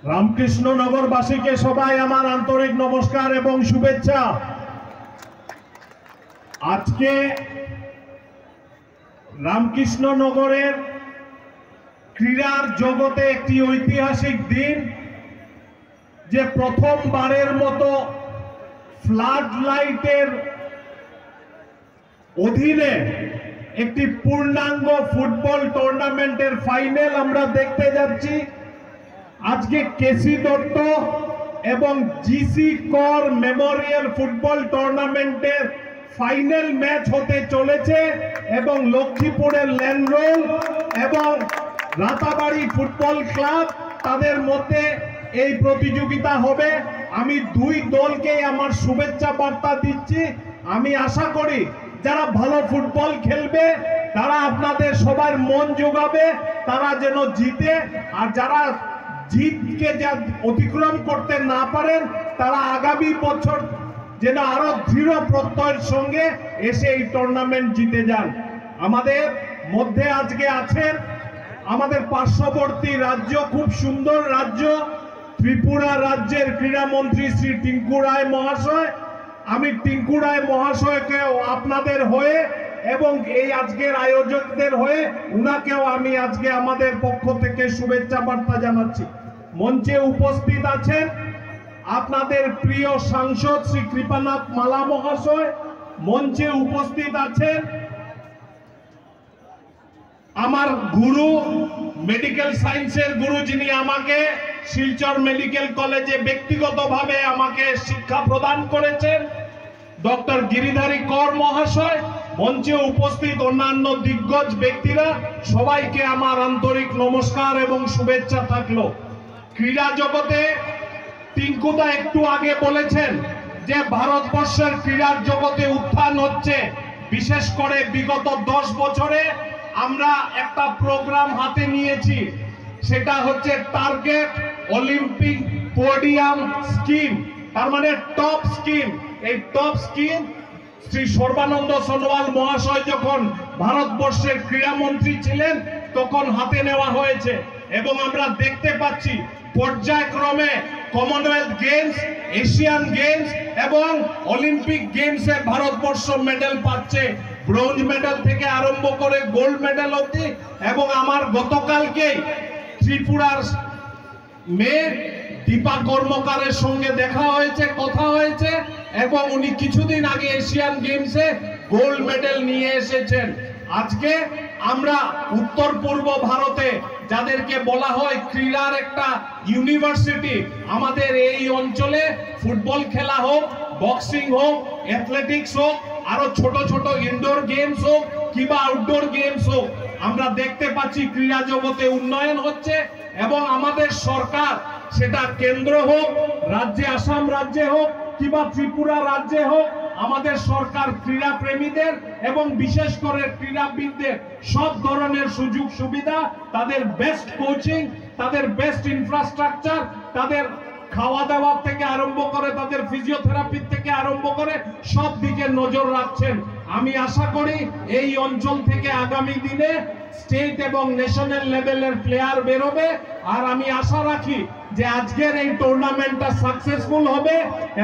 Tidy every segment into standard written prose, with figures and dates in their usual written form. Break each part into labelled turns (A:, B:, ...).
A: রামকৃষ্ণনগরবাসীকে সবাই আমার আন্তরিক নমস্কার এবং শুভেচ্ছা। আজকে রামকৃষ্ণনগরের ক্রীড়ার জগতে একটি ঐতিহাসিক দিন, যে প্রথমবারের মতো ফ্লাড লাইটের অধীনে একটি পূর্ণাঙ্গ ফুটবল টুর্নামেন্টের ফাইনাল আমরা দেখতে যাচ্ছি। আজকে কেসি দত্ত এবং জিসি কর মেমোরিয়াল ফুটবল টুর্নামেন্টের ফাইনাল ম্যাচ হতে চলেছে এবং লক্ষ্মীপুরের ল্যান্ডরোল এবং রাতাবাড়ি ফুটবল ক্লাব তাদের মধ্যে এই প্রতিযোগিতা হবে। আমি দুই দলকে আমার শুভেচ্ছা বার্তা দিচ্ছি। আমি আশা করি যারা ভালো ফুটবল খেলবে তারা আপনাদের সবার মন জোগাবে, তারা যেন জিতে, আর যারা জিতকে যা অতিক্রম করতে না পারেন তারা আগামী বছর যেন আরো দৃঢ় প্রত্যয়ের সঙ্গে এসে এই টুর্নামেন্ট জিতে যান। আমাদের মধ্যে আজকে আছেন আমাদের পার্শ্ববর্তী রাজ্য, খুব সুন্দর রাজ্য ত্রিপুরা রাজ্যের ক্রীড়ামন্ত্রী শ্রী টিঙ্কু রায় মহাশয়। আমি টিঙ্কু রায় মহাশয়কে আপনাদের হয়ে এবং এই আজকের আয়োজকদের হয়ে উনাকেও আমি আজকে আমাদের পক্ষ থেকে শুভেচ্ছা বার্তা জানাচ্ছি। মঞ্চে উপস্থিত আছেন আপনাদের প্রিয় সাংসদ শ্রী কৃপানাথ মালা মহাশয়। মঞ্চে উপস্থিত আছেন আমার গুরু, মেডিকেল সায়েন্সের গুরু, যিনি আমাকে শিলচর মেডিকেল কলেজে ব্যক্তিগতভাবে আমাকে শিক্ষা প্রদান করেছেন, ডক্টর গিরিধারী কর মহাশয়। মঞ্চে উপস্থিত অন্যান্য দিগ্গজ ব্যক্তিরা, সবাইকে আমার আন্তরিক নমস্কার এবং শুভেচ্ছা থাকলো। ক্রীড়া জগতে টিঙ্কুদা একটু আগে বলেছেন যে ভারতবর্ষের ক্রীড়ার জগতে উত্থান হচ্ছে। বিশেষ করে বিগত 10 বছরে আমরা একটা প্রোগ্রাম হাতে নিয়েছি, সেটা হচ্ছে টার্গেট অলিম্পিক পোডিয়াম স্কিম, তার মানে টপ স্কিম। এই টপ স্কিম শ্রী সর্বানন্দ সোনোয়াল মহাশয় যখন ভারতবর্ষের ক্রীড়ামন্ত্রী ছিলেন তখন হাতে নেওয়া হয়েছে এবং আমরা দেখতে পাচ্ছি পর্যায়ক্রমে কমনওয়েলথ গেমস, এশিয়ান গেমস এবং অলিম্পিক গেমসে ভারতবর্ষ মেডেল পাচ্ছে, ব্রোঞ্জ মেডেল থেকে আরম্ভ করে গোল্ড মেডেল অবধি। এবং আমার গতকালকেই ত্রিপুরার মেয়ে দীপা কর্মকারের সঙ্গে দেখা হয়েছে, কথা হয়েছে এবং উনি কিছুদিন আগে এশিয়ান গেমসে গোল্ড মেডেল নিয়ে এসেছেন। আজকে আমরা উত্তর পূর্ব ভারতে যাদেরকে বলা হয় ক্রীড়ার একটা ইউনিভার্সিটি, আমাদের এই অঞ্চলে ফুটবল খেলা হোক, বক্সিং হোক, অ্যাথলেটিক্স হোক, আরো ছোট ছোট ইনডোর গেমস হোক কিংবা আউটডোর গেমস হোক, আমরা দেখতে পাচ্ছি ক্রীড়া জগতে উন্নয়ন হচ্ছে। এবং আমাদের সরকার, সেটা কেন্দ্র হোক, রাজ্যে আসাম রাজ্যে হোক কিংবা ত্রিপুরা রাজ্যে হোক, আমাদের সরকার ক্রীড়া প্রেমীদের এবং বিশেষ করে ক্রীড়াবিদদের সব ধরনের সুযোগ সুবিধা, তাদের বেস্ট কোচিং, তাদের বেস্ট ইনফ্রাস্ট্রাকচার, তাদের খাওয়া দাওয়া থেকে আরম্ভ করে তাদের ফিজিওথেরাপি থেকে আরম্ভ করে সব দিকে নজর রাখছেন। আমি আশা করি এই অঞ্চল থেকে আগামী দিনে স্টেট এবং ন্যাশনাল লেভেলের প্লেয়ার বেরোবে। আর আমি আশা রাখি যে আজকের এই টুর্নামেন্টটা সাকসেসফুল হবে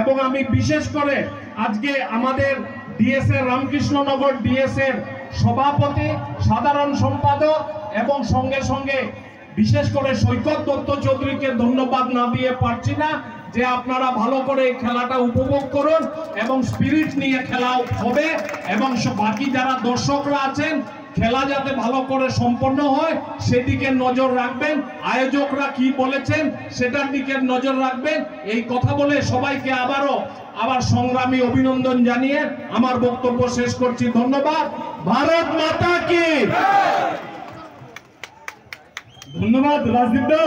A: এবং আমি বিশেষ করে আজকে আমাদের ডিএসএ রামকৃষ্ণনগর ডিএসএর সভাপতি, সাধারণ সম্পাদক এবং সঙ্গে সঙ্গে বিশেষ করে সৈকত দত্ত চৌধুরীকে ধন্যবাদ না দিয়ে পারছি না, যে আপনারা ভালো করে এই খেলাটা উপভোগ করুন এবং স্পিরিট নিয়ে খেলা হবে এবং বাকি যারা দর্শকরা আছেন খেলা যাতে ভালো করে সম্পন্ন হয় সেদিকে নজর রাখবেন। আয়োজকরা কি বলেছেন সেটার দিকে নজর রাখবেন। এই কথা বলে সবাইকে আবার সংগ্রামী অভিনন্দন জানিয়ে আমার বক্তব্য শেষ করছি। ধন্যবাদ। ভারত মাতা কি।
B: ধন্যবাদ রাজদীপ দা।